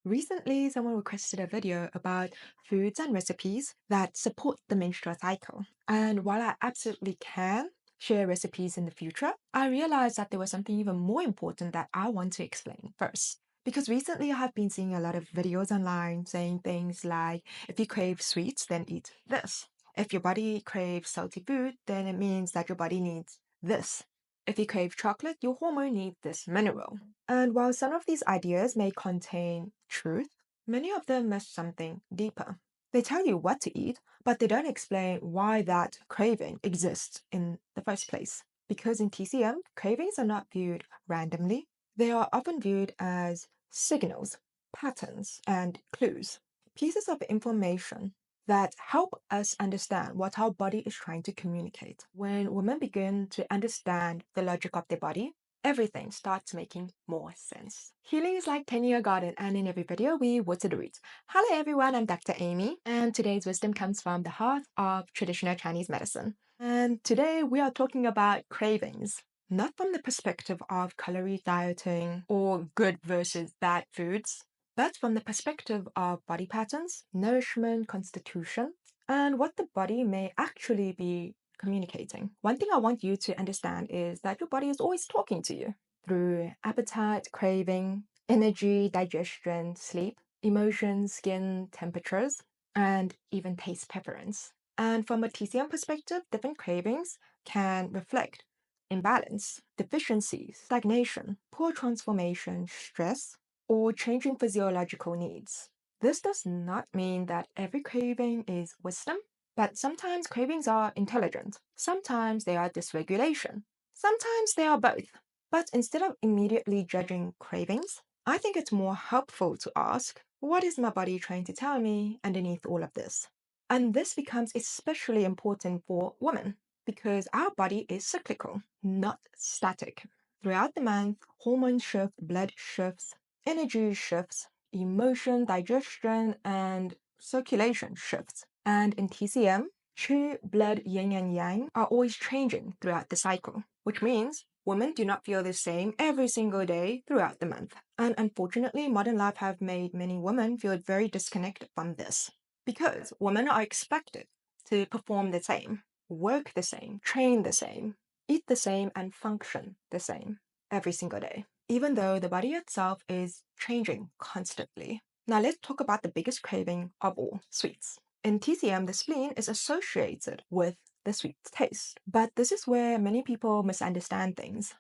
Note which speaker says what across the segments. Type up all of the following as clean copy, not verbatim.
Speaker 1: Recently, someone requested a video about foods and recipes that support the menstrual cycle. And while I absolutely can share recipes in the future, I realized that there was something even more important that I want to explain first. Because recently I have been seeing a lot of videos online saying things like, if you crave sweets, then eat this. If your body craves salty food, then it means that your body needs this. If you crave chocolate, your hormone needs this mineral. And while some of these ideas may contain truth, many of them miss something deeper. They tell you what to eat, but they don't explain why that craving exists in the first place. Because in TCM, cravings are not viewed randomly, they are often viewed as signals, patterns, and clues, pieces of information that help us understand what our body is trying to communicate. When women begin to understand the logic of their body, everything starts making more sense. Healing is like tending a garden, and in every video, we water the roots. Hello everyone, I'm Dr. Amy, and today's wisdom comes from the heart of traditional Chinese medicine. And today we are talking about cravings. Not from the perspective of calorie dieting or good versus bad foods, but from the perspective of body patterns, nourishment, constitution, and what the body may actually be communicating. One thing I want you to understand is that your body is always talking to you through appetite, craving, energy, digestion, sleep, emotions, skin temperatures, and even taste preference. And from a TCM perspective, different cravings can reflect imbalance, deficiency, stagnation, poor transformation, stress, or changing physiological needs. This does not mean that every craving is wisdom, but sometimes cravings are intelligent, sometimes they are dysregulation, sometimes they are both. But instead of immediately judging cravings, I think it's more helpful to ask, what is my body trying to tell me underneath all of this? And this becomes especially important for women because our body is cyclical, not static. Throughout the month, hormones shift, blood shifts, energy shifts, emotion, digestion, and circulation shifts. And in TCM, qi, blood, yin and yang are always changing throughout the cycle, which means women do not feel the same every single day throughout the month. And unfortunately, modern life have made many women feel very disconnected from this because women are expected to perform the same, work the same, train the same, eat the same, and function the same every single day, even though the body itself is changing constantly. Now let's talk about the biggest craving of all, sweets. In TCM, the spleen is associated with the sweet taste, but this is where many people misunderstand things.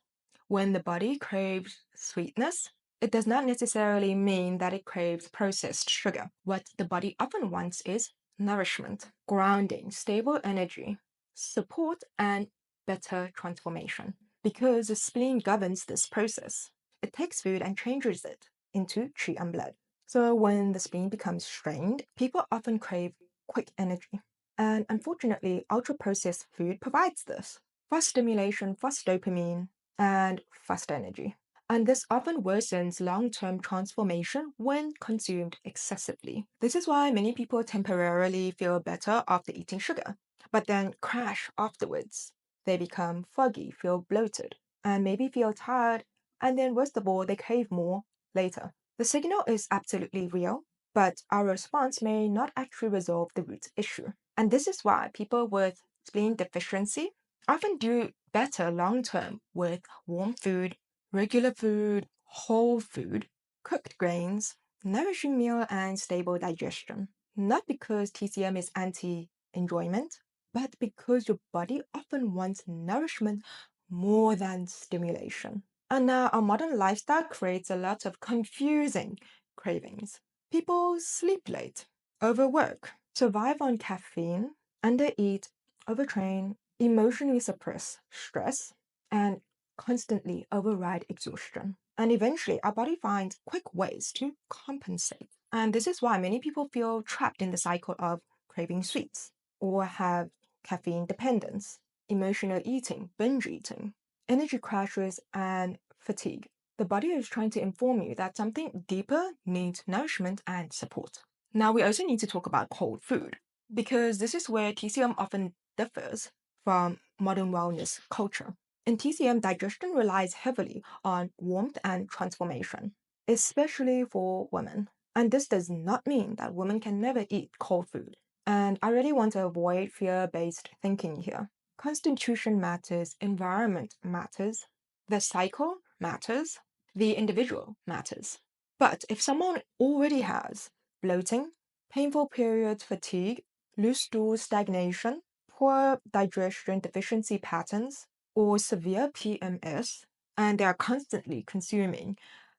Speaker 1: When the body craves sweetness, it does not necessarily mean that it craves processed sugar. What the body often wants is nourishment, grounding, stable energy, support, and better transformation. Because the spleen governs this process, it takes food and changes it into qi and blood. So when the spleen becomes strained, people often crave quick energy. And unfortunately, ultra processed food provides this fast stimulation, fast dopamine, and fast energy. And this often worsens long term transformation when consumed excessively. This is why many people temporarily feel better after eating sugar, but then crash afterwards. They become foggy, feel bloated, and maybe feel tired, and then worst of all, they crave more later. The signal is absolutely real, but our response may not actually resolve the root issue. And this is why people with spleen deficiency often do better long term with warm food, regular food, whole food, cooked grains, nourishing meal, and stable digestion. Not because TCM is anti enjoyment, but because your body often wants nourishment more than stimulation. And now our modern lifestyle creates a lot of confusing cravings. People sleep late, overwork, survive on caffeine, undereat, overtrain, emotionally suppress stress, and constantly override exhaustion. And eventually, our body finds quick ways to compensate. And this is why many people feel trapped in the cycle of craving sweets or have caffeine dependence, emotional eating, binge eating, energy crashes, and fatigue. The body is trying to inform you that something deeper needs nourishment and support. Now, we also need to talk about cold food because this is where TCM often differs from modern wellness culture. In TCM, digestion relies heavily on warmth and transformation, especially for women. And this does not mean that women can never eat cold food. And I really want to avoid fear-based thinking here. Constitution matters, environment matters, the cycle matters, the individual matters. But if someone already has bloating, painful periods, fatigue, loose stool stagnation, poor digestion deficiency patterns, or severe PMS, and they are constantly consuming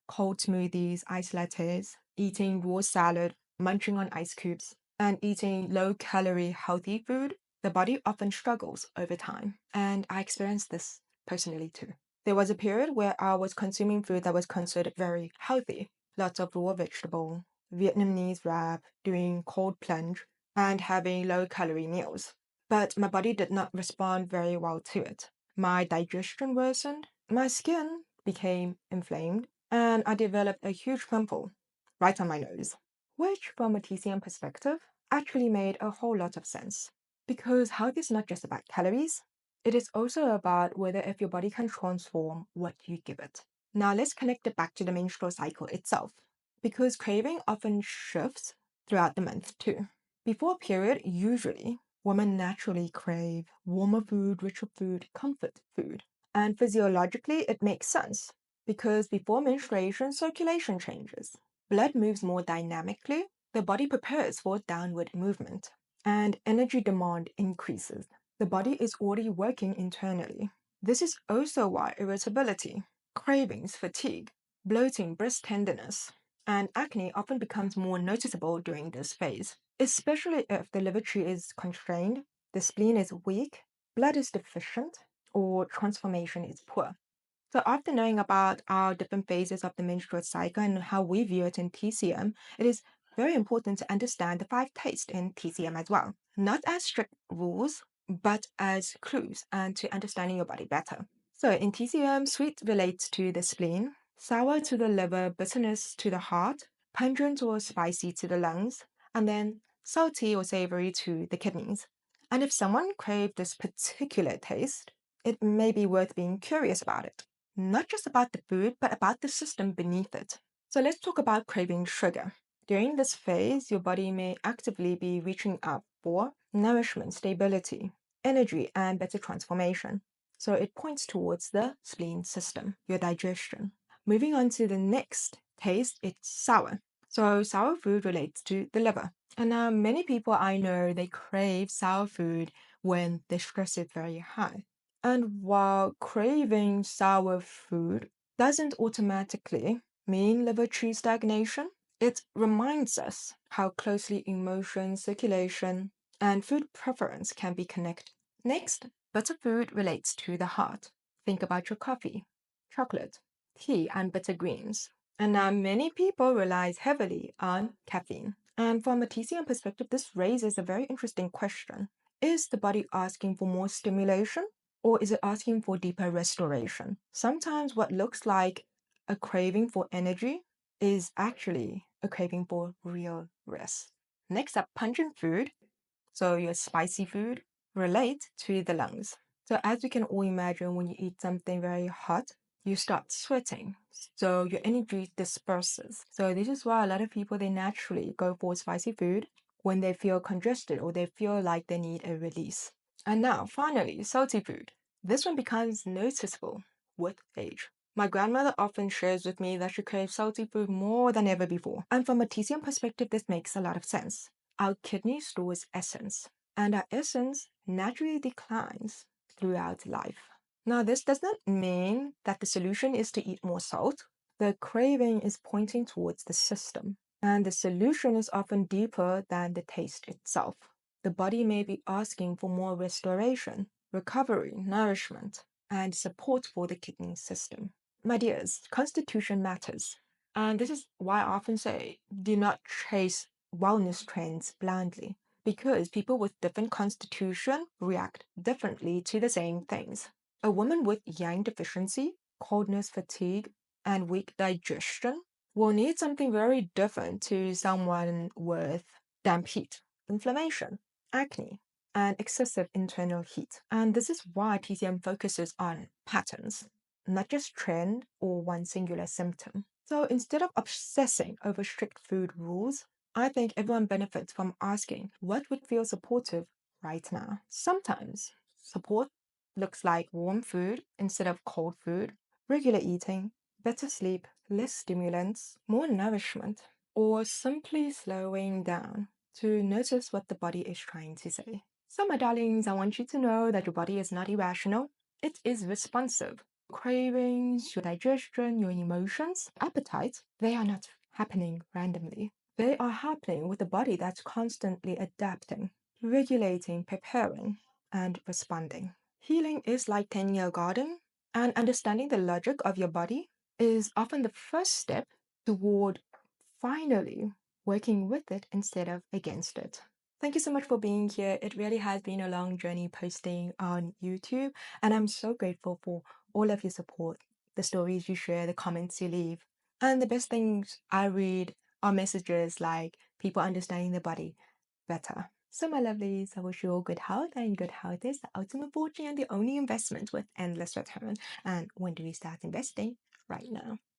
Speaker 1: cold smoothies, iced lattes, eating raw salad, munching on ice cubes, and eating low-calorie healthy food, the body often struggles over time. And I experienced this personally too. There was a period where I was consuming food that was considered very healthy. Lots of raw vegetable, Vietnamese wrap, doing cold plunge, and having low-calorie meals. But my body did not respond very well to it. My digestion worsened, my skin became inflamed, and I developed a huge pimple right on my nose, which, from a TCM perspective, actually made a whole lot of sense. Because health is not just about calories, it is also about whether if your body can transform what you give it. Now let's connect it back to the menstrual cycle itself, because craving often shifts throughout the month too. Before a period, usually, women naturally crave warmer food, richer food, comfort food. And physiologically, it makes sense because before menstruation, circulation changes. Blood moves more dynamically, the body prepares for downward movement, and energy demand increases. The body is already working internally. This is also why irritability, cravings, fatigue, bloating, breast tenderness, and acne often becomes more noticeable during this phase, especially if the liver tree is constrained, the spleen is weak, blood is deficient, or transformation is poor. So after knowing about our different phases of the menstrual cycle and how we view it in TCM, it is very important to understand the five tastes in TCM as well. Not as strict rules, but as clues and to understanding your body better. So in TCM, sweet relates to the spleen, sour to the liver, bitterness to the heart, pungent or spicy to the lungs, and then salty or savory to the kidneys. And if someone craved this particular taste, it may be worth being curious about it. Not just about the food, but about the system beneath it. So let's talk about craving sugar. During this phase, your body may actively be reaching out for nourishment, stability, energy, and better transformation. So it points towards the spleen system, your digestion. Moving on to the next taste, it's sour. So sour food relates to the liver. And now many people I know, they crave sour food when the stress is very high. And while craving sour food doesn't automatically mean liver tree stagnation, it reminds us how closely emotion, circulation, and food preference can be connected. Next, bitter food relates to the heart. Think about your coffee, chocolate, tea, and bitter greens. And now many people rely heavily on caffeine. And from a TCM perspective, this raises a very interesting question. Is the body asking for more stimulation, or is it asking for deeper restoration? Sometimes what looks like a craving for energy is actually a craving for real rest. Next up, pungent food, so your spicy food, relate to the lungs. So as you can all imagine, when you eat something very hot, you start sweating. So your energy disperses. So this is why a lot of people, they naturally go for spicy food when they feel congested or they feel like they need a release. And now, finally, salty food. This one becomes noticeable with age. My grandmother often shares with me that she craves salty food more than ever before. And from a TCM perspective, this makes a lot of sense. Our kidney stores essence, and our essence naturally declines throughout life. Now, this does not mean that the solution is to eat more salt. The craving is pointing towards the system, and the solution is often deeper than the taste itself. The body may be asking for more restoration, recovery, nourishment, and support for the kidney system. My dears, constitution matters. And this is why I often say do not chase wellness trends blindly, because people with different constitution react differently to the same things. A woman with yang deficiency, coldness, fatigue, and weak digestion will need something very different to someone with damp heat, inflammation, acne, and excessive internal heat. And this is why TCM focuses on patterns, not just trend or one singular symptom. So instead of obsessing over strict food rules, I think everyone benefits from asking what would feel supportive right now. Sometimes support looks like warm food instead of cold food, regular eating, better sleep, less stimulants, more nourishment, or simply slowing down to notice what the body is trying to say. So, my darlings, I want you to know that your body is not irrational, it is responsive. Cravings, your digestion, your emotions, appetite, they are not happening randomly. They are happening with a body that's constantly adapting, regulating, preparing, and responding. Healing is like tending your garden, and understanding the logic of your body is often the first step toward finally working with it instead of against it. Thank you so much for being here. It really has been a long journey posting on YouTube, and I'm so grateful for all of your support, the stories you share, the comments you leave. And the best things I read are messages like people understanding their body better. So, my lovelies, I wish you all good health, and good health is the ultimate fortune and the only investment with endless return. And when do we start investing? Right now.